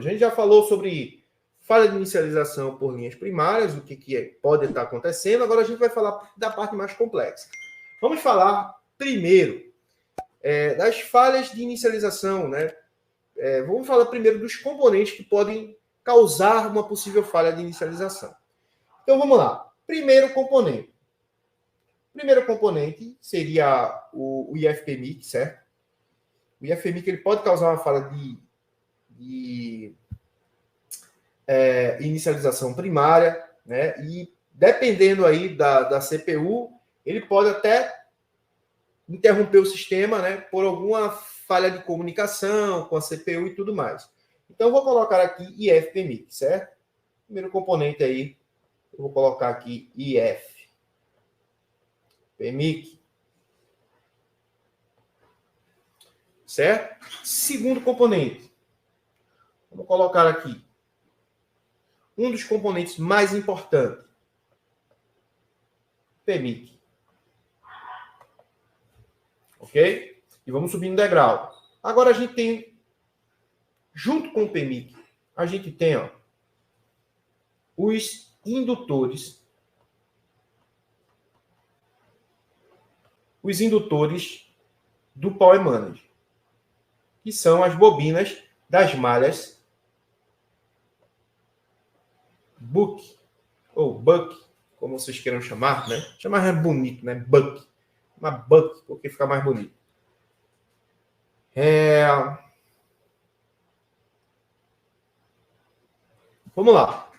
hoje. A gente já falou sobre falha de inicialização por linhas primárias, o que pode estar acontecendo. Agora a gente vai falar da parte mais complexa. Vamos falar primeiro das falhas de inicialização, né? Vamos falar primeiro dos componentes que podem causar uma possível falha de inicialização. Então vamos lá. Primeiro componente seria o IFPMIC, certo? O IFPMIC ele pode causar uma falha de inicialização primária, né? E dependendo aí da CPU, ele pode até interromper o sistema, né? Por alguma falha de comunicação com a CPU e tudo mais. Então, eu vou colocar aqui IFPMIC, certo? Primeiro componente aí, eu vou colocar aqui IFPMIC. Certo? Segundo componente, vamos colocar aqui um dos componentes mais importantes, PMIC. Ok? E vamos subir no degrau. Agora a gente tem, junto com o PMIC, a gente tem os indutores. Os indutores do Power Manager, que são as bobinas das malhas Buck, ou Buck, como vocês queiram chamar, né? Chamar é bonito, né? Buck. Uma Buck, porque fica mais bonito. Vamos lá.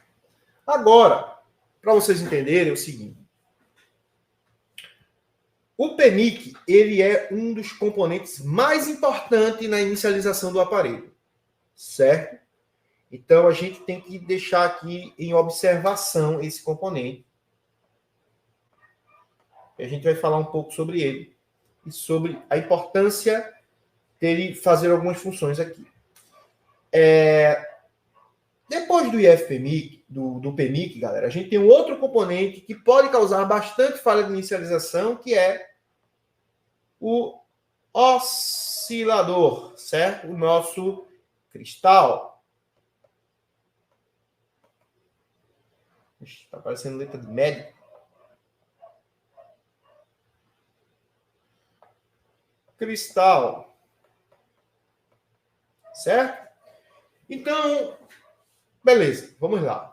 Agora, para vocês entenderem é o seguinte. O PMIC, ele é um dos componentes mais importantes na inicialização do aparelho, certo? Então, a gente tem que deixar aqui em observação esse componente. E a gente vai falar um pouco sobre ele e sobre a importância dele fazer algumas funções aqui. Depois do IFPMIC, do PMIC, galera, a gente tem um outro componente que pode causar bastante falha de inicialização, que é o oscilador, certo? O nosso cristal. Está parecendo letra de médico. Cristal. Certo? Então, beleza, vamos lá.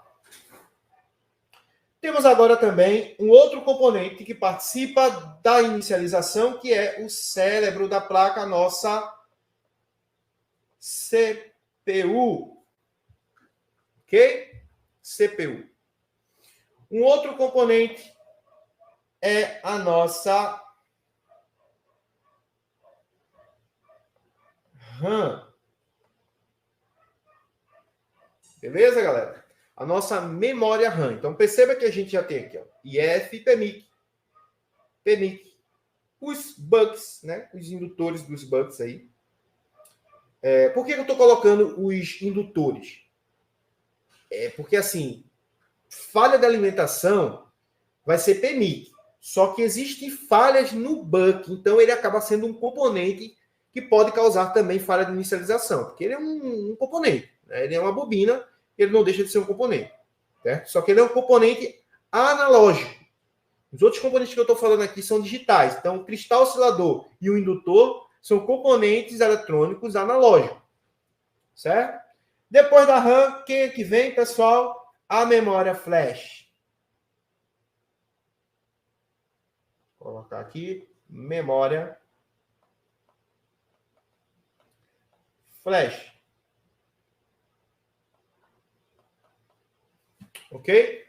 Temos agora também um outro componente que participa da inicialização, que é o cérebro da placa, nossa CPU. Ok? CPU. Um outro componente é a nossa RAM. Beleza, galera? A nossa memória RAM. Então, perceba que a gente já tem aqui, ó, IF, PMIC, os bugs, né? Os indutores dos bugs aí. Por que eu estou colocando os indutores? Porque, assim, falha de alimentação vai ser PMIC. Só que existem falhas no buck. Então, ele acaba sendo um componente que pode causar também falha de inicialização. Porque ele é um componente, né? Ele é uma bobina. Ele não deixa de ser um componente, certo? Só que ele é um componente analógico. Os outros componentes que eu estou falando aqui são digitais. Então, o cristal oscilador e o indutor são componentes eletrônicos analógicos, certo? Depois da RAM, quem é que vem, pessoal? A memória flash. Vou colocar aqui, memória flash. Ok?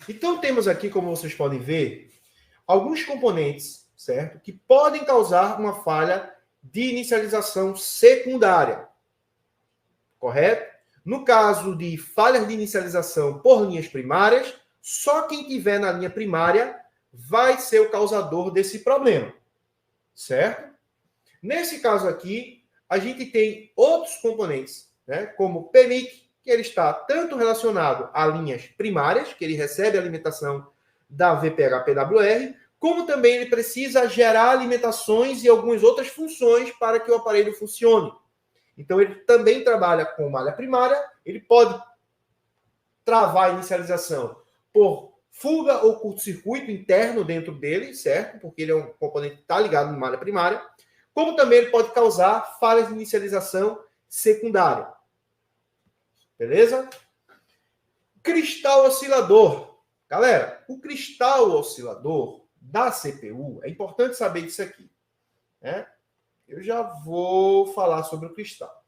Então, temos aqui, como vocês podem ver, alguns componentes, certo? Que podem causar uma falha de inicialização secundária. Correto? No caso de falhas de inicialização por linhas primárias, só quem tiver na linha primária vai ser o causador desse problema. Certo? Nesse caso aqui, a gente tem outros componentes, né? Como o PMIC, que ele está tanto relacionado a linhas primárias, que ele recebe a alimentação da VPH-PWR, como também ele precisa gerar alimentações e algumas outras funções para que o aparelho funcione. Então, ele também trabalha com malha primária, ele pode travar a inicialização por fuga ou curto-circuito interno dentro dele, certo? Porque ele é um componente que está ligado na malha primária, como também ele pode causar falhas de inicialização secundária. Beleza? Cristal oscilador. Galera, o cristal oscilador da CPU, é importante saber disso aqui, né? Eu já vou falar sobre o cristal,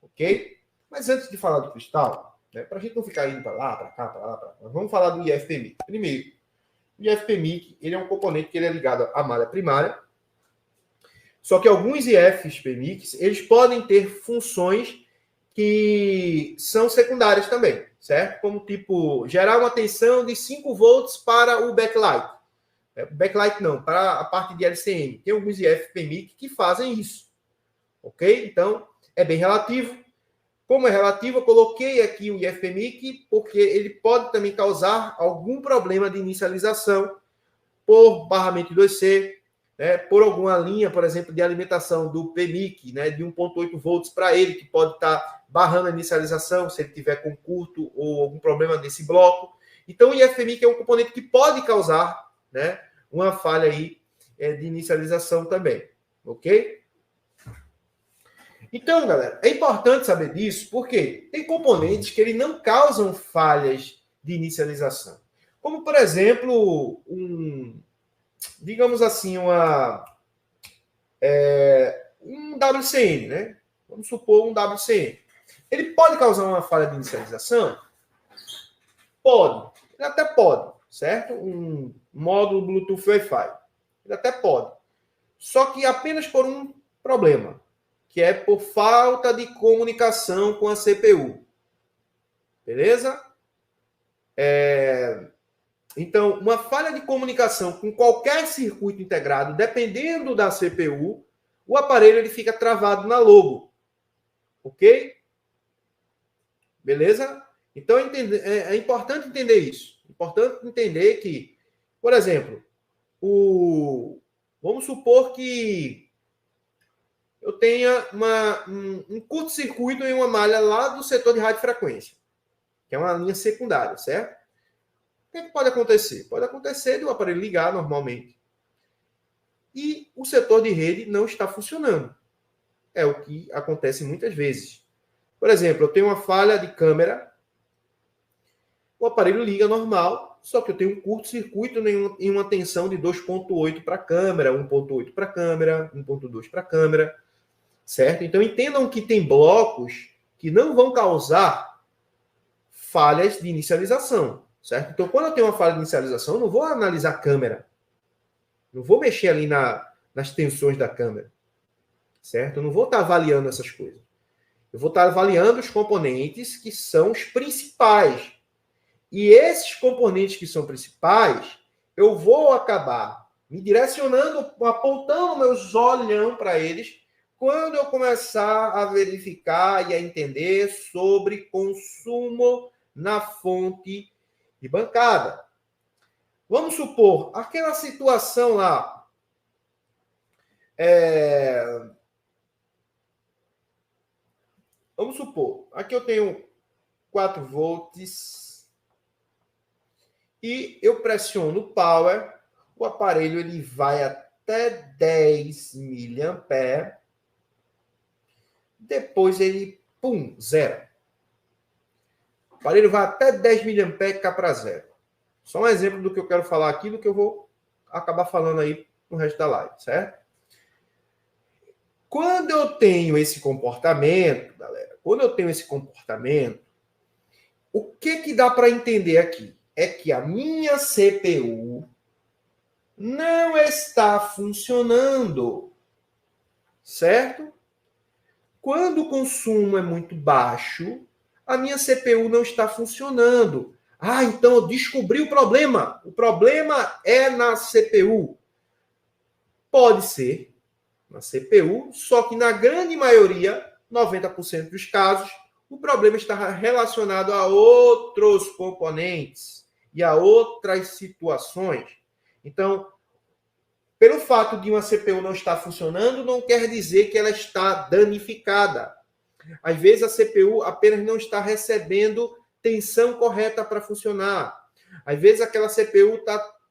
ok? Mas antes de falar do cristal, né, para a gente não ficar indo para lá, para cá, para lá, para cá, vamos falar do IFPMIC. Primeiro, o IFPMIC, ele é um componente que ele é ligado à malha primária, só que alguns IFPMICs, eles podem ter funções que são secundárias também, certo? Como, tipo, gerar uma tensão de 5 volts para o backlight. Backlight não, para a parte de LCM. Tem alguns IFPMIC que fazem isso, ok? Então, é bem relativo. Como é relativo, eu coloquei aqui o IFPMIC porque ele pode também causar algum problema de inicialização por barramento 2C, né, por alguma linha, por exemplo, de alimentação do PMIC, né, de 1.8 volts para ele, que pode estar barrando a inicialização, se ele tiver com curto ou algum problema nesse bloco. Então, o IFPMIC é um componente que pode causar, né, uma falha aí de inicialização também, ok? Então, galera, é importante saber disso, porque tem componentes que ele não causam falhas de inicialização. Como, por exemplo, digamos assim, um WCN, né? Vamos supor um WCN. Ele pode causar uma falha de inicialização? Pode. Ele até pode, certo? Um módulo Bluetooth Wi-Fi. Ele até pode. Só que apenas por um problema, que é por falta de comunicação com a CPU. Beleza? Então, uma falha de comunicação com qualquer circuito integrado, dependendo da CPU, o aparelho ele fica travado na logo. Ok? Beleza? Então, é importante entender isso. É importante entender que, por exemplo, vamos supor que eu tenha um curto-circuito em uma malha lá do setor de radiofrequência, que é uma linha secundária, certo? O que pode acontecer? Pode acontecer de o aparelho ligar normalmente e o setor de rede não está funcionando. É o que acontece muitas vezes. Por exemplo, eu tenho uma falha de câmera, o aparelho liga normal, só que eu tenho um curto-circuito em uma tensão de 2.8 para a câmera, 1.8 para a câmera, 1.2 para a câmera, certo? Então, entendam que tem blocos que não vão causar falhas de inicialização, certo? Então, quando eu tenho uma falha de inicialização, eu não vou analisar a câmera. Não vou mexer ali nas tensões da câmera, certo? Eu não vou estar avaliando essas coisas. Eu vou estar avaliando os componentes que são os principais. E esses componentes que são principais, eu vou acabar me direcionando, apontando meus olhão para eles, quando eu começar a verificar e a entender sobre consumo na fonte de bancada. Vamos supor, aquela situação lá, vamos supor, aqui eu tenho 4 volts e eu pressiono o power, o aparelho ele vai até 10 mA, depois ele, pum, zero. O aparelho vai até 10 mA e cai para zero. Só um exemplo do que eu quero falar aqui, do que eu vou acabar falando aí no resto da live, certo? Quando eu tenho esse comportamento, galera, o que dá para entender aqui? É que a minha CPU não está funcionando, certo? Quando o consumo é muito baixo, a minha CPU não está funcionando. Ah, então eu descobri o problema. O problema é na CPU. Pode ser na CPU, só que na grande maioria, 90% dos casos, o problema está relacionado a outros componentes e a outras situações. Então, pelo fato de uma CPU não estar funcionando, não quer dizer que ela está danificada. Às vezes a CPU apenas não está recebendo tensão correta para funcionar. Às vezes aquela CPU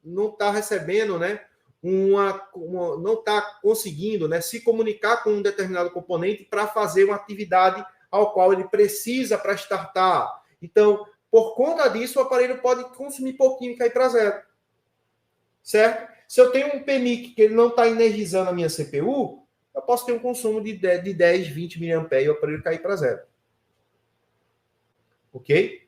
não está recebendo, né, não está conseguindo, né, se comunicar com um determinado componente para fazer uma atividade ao qual ele precisa para startar. Então, por conta disso, o aparelho pode consumir pouquinho e cair para zero. Certo? Se eu tenho um PMIC que ele não está energizando a minha CPU, eu posso ter um consumo de 10, 20 mA e o aparelho cair para zero. Ok?